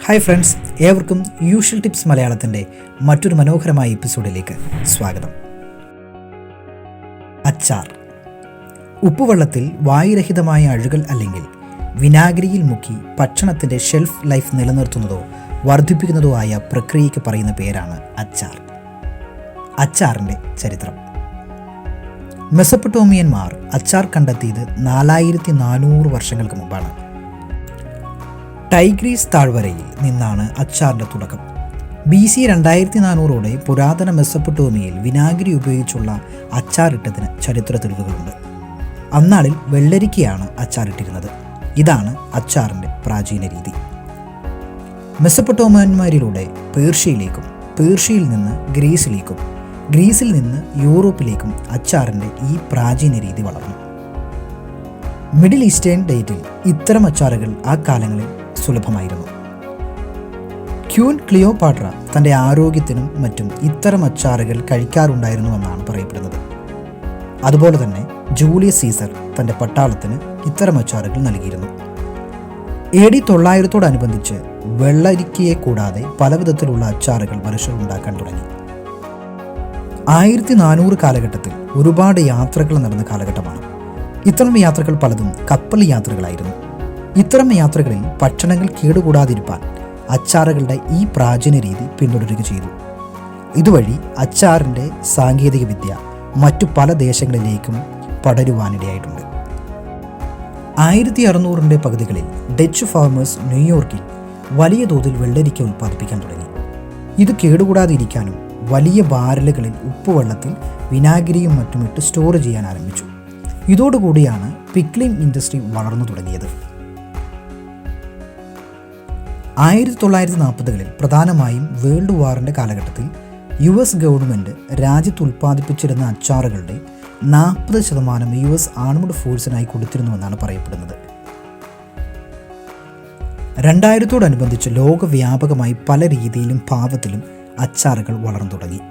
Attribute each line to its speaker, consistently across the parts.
Speaker 1: Hi friends, ഏവർക്കും usual tips മലയാളത്തിൻ്റെ മറ്റൊരു മനോഹരമായ എപ്പിസോഡിലേക്ക് സ്വാഗതം. അച്ചാർ. ഉപ്പുവെള്ളത്തിൽ വായുരഹിതമായ അഴുകൽ അല്ലെങ്കിൽ വിനാഗിരിയിൽ മുക്കി ഭക്ഷണത്തിൻ്റെ ഷെൽഫ് ലൈഫ് നിലനിർത്തുന്നതോ വർദ്ധിപ്പിക്കുന്നതോ ആയ പ്രക്രിയയ്ക്ക് പറയുന്ന പേരാണ് അച്ചാർ. അച്ചാറിൻ്റെ ചരിത്രം. മെസപ്പൊട്ടോമിയന്മാർ അച്ചാർ കണ്ടെത്തിയത് 4400 വർഷങ്ങൾക്ക് മുമ്പാണ്. ടൈഗ്രീസ് താഴ്വരയിൽ നിന്നാണ് അച്ചാറിൻ്റെ തുടക്കം. BC 2400ഓടെ പുരാതന മെസപ്പൊട്ടോമിയയിൽ വിനാഗിരി ഉപയോഗിച്ചുള്ള അച്ചാറിട്ടതിന് ചരിത്ര തെളിവുകളുണ്ട്. അന്നാളിൽ വെള്ളരിക്കയാണ് അച്ചാറിട്ടിരുന്നത്. ഇതാണ് അച്ചാറിൻ്റെ പ്രാചീന രീതി. മെസപ്പൊട്ടോമിയന്മാരിലൂടെ പേർഷ്യയിലേക്കും, പേർഷ്യയിൽ നിന്ന് ഗ്രീസിലേക്കും, ഗ്രീസിൽ നിന്ന് യൂറോപ്പിലേക്കും അച്ചാറിൻ്റെ ഈ പ്രാചീന രീതി വളർന്നു. മിഡിൽ ഈസ്റ്റേൺ ഡയറ്റിൽ ഇത്തരം അച്ചാറുകൾ ആ കാലങ്ങളിൽ സുലഭമായിരുന്നു. ക്യൂൻ ക്ലിയോപാട്ര തൻ്റെ ആരോഗ്യത്തിനും മറ്റും ഇത്തരം അച്ചാറുകൾ കഴിക്കാറുണ്ടായിരുന്നുവെന്നാണ് പറയപ്പെടുന്നത്. അതുപോലെ തന്നെ ജൂലിയസ് സീസർ തൻ്റെ പട്ടാളത്തിന് ഇത്തരം അച്ചാറുകൾ നൽകിയിരുന്നു. AD 900ഓടനുബന്ധിച്ച് വെള്ളരിക്കയെ കൂടാതെ പലവിധത്തിലുള്ള അച്ചാറുകൾ മനുഷ്യർ ഉണ്ടാക്കാൻ തുടങ്ങി. 1400 കാലഘട്ടത്തിൽ ഒരുപാട് യാത്രകൾ നടന്ന കാലഘട്ടമാണ്. ഇത്തരം യാത്രകൾ പലതും കപ്പൽ യാത്രകളായിരുന്നു. ഇത്തരം യാത്രകളിൽ ഭക്ഷണങ്ങൾ കേടുകൂടാതിരിക്കാൻ അച്ചാറുകളുടെ ഈ പ്രാചീന രീതി പിന്തുടരുക ചെയ്തു. ഇതുവഴി അച്ചാറിൻ്റെ സാങ്കേതിക വിദ്യ മറ്റു പല ദേശങ്ങളിലേക്കും പടരുവാനിടയായിട്ടുണ്ട്. 1600ൻ്റെ പകുതികളിൽ ഡച്ച് ഫാർമേഴ്സ് ന്യൂയോർക്കിൽ വലിയ തോതിൽ വെള്ളരിക്ക ഉൽപ്പാദിപ്പിക്കാൻ തുടങ്ങി. ഇത് കേടുകൂടാതിരിക്കാനും വലിയ ബാരലുകളിൽ ഉപ്പുവെള്ളത്തിൽ വിനാഗിരിയും മറ്റുമിട്ട് സ്റ്റോർ ചെയ്യാൻ ആരംഭിച്ചു. ഇതോടുകൂടിയാണ് പിക്ലിംഗ് ഇൻഡസ്ട്രി വളർന്നു തുടങ്ങിയത്. 1940കളിൽ പ്രധാനമായും വേൾഡ് വാറിൻ്റെ കാലഘട്ടത്തിൽ US ഗവൺമെൻറ് രാജ്യത്ത് ഉൽപ്പാദിപ്പിച്ചിരുന്ന അച്ചാറുകളുടെ 40% US ആർമഡ് ഫോഴ്സിനായി കൊടുത്തിരുന്നുവെന്നാണ് പറയപ്പെടുന്നത്. 2000ഓടനുബന്ധിച്ച് ലോകവ്യാപകമായി പല രീതിയിലും ഭാവത്തിലും അച്ചാറുകൾ വളർന്നു തുടങ്ങി.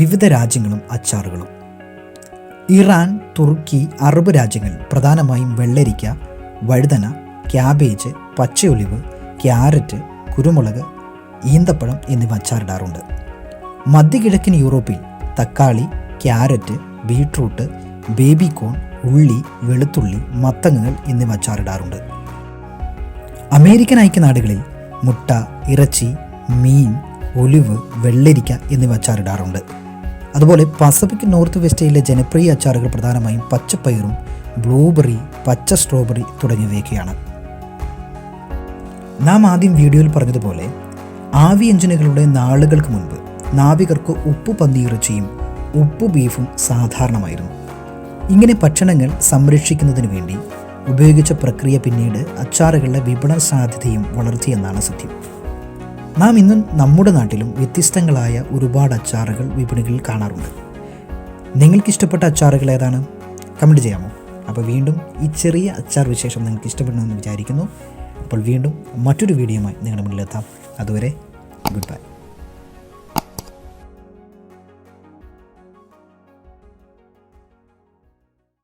Speaker 1: വിവിധ രാജ്യങ്ങളും അച്ചാറുകളും. ഇറാൻ, തുർക്കി, അറബ് രാജ്യങ്ങൾ പ്രധാനമായും വെള്ളരിക്ക, വഴുതന, ക്യാബേജ്, പച്ചയൊലിവ്, ക്യാരറ്റ്, കുരുമുളക്, ഈന്തപ്പഴം എന്നിവ അച്ചാറിടാറുണ്ട്. മധ്യകിഴക്കൻ യൂറോപ്പിൽ തക്കാളി, ക്യാരറ്റ്, ബീട്രൂട്ട്, ബേബിക്കോൺ, ഉള്ളി, വെളുത്തുള്ളി, മത്തങ്ങകൾ എന്നിവ അച്ചാറിടാറുണ്ട്. അമേരിക്കൻ ഐക്യനാടുകളിൽ മുട്ട, ഇറച്ചി, മീൻ, ഒലിവ്, വെള്ളരിക്ക എന്നിവ അച്ചാറിടാറുണ്ട്. അതുപോലെ പസഫിക് നോർത്ത് വെസ്റ്റയിലെ ജനപ്രിയ അച്ചാറുകൾ പ്രധാനമായും പച്ചപ്പയറും, ബ്ലൂബെറി, പച്ച സ്ട്രോബെറി തുടങ്ങിയവയൊക്കെയാണ്. നാം ആദ്യം വീഡിയോയിൽ പറഞ്ഞതുപോലെ ആവി എഞ്ചിനുകളുടെ നാളുകൾക്ക് മുൻപ് നാവികർക്ക് ഉപ്പു പന്നിയിറച്ചിയും ഉപ്പു ബീഫും സാധാരണമായിരുന്നു. ഇങ്ങനെ ഭക്ഷണങ്ങൾ സംരക്ഷിക്കുന്നതിന് വേണ്ടി ഉപയോഗിച്ച പ്രക്രിയ പിന്നീട് അച്ചാറുകളുടെ വിപണന സാധ്യതയും വളർത്തിയെന്നാണ് സത്യം. നാം ഇന്നും നമ്മുടെ നാട്ടിലും വ്യത്യസ്തങ്ങളായ ഒരുപാട് അച്ചാറുകൾ വിപണികളിൽ കാണാറുണ്ട്. നിങ്ങൾക്കിഷ്ടപ്പെട്ട അച്ചാറുകൾ ഏതാണ്? കമൻറ്റ് ചെയ്യാമോ? അപ്പോൾ വീണ്ടും ഈ ചെറിയ അച്ചാർ വിശേഷം നിങ്ങൾക്ക് ഇഷ്ടപ്പെടുമെന്ന് വിചാരിക്കുന്നു. അപ്പോൾ വീണ്ടും മറ്റൊരു വീഡിയോയുമായി നിങ്ങളുടെ മുന്നിലെത്താം. അതുവരെ ഗുഡ് ബൈ.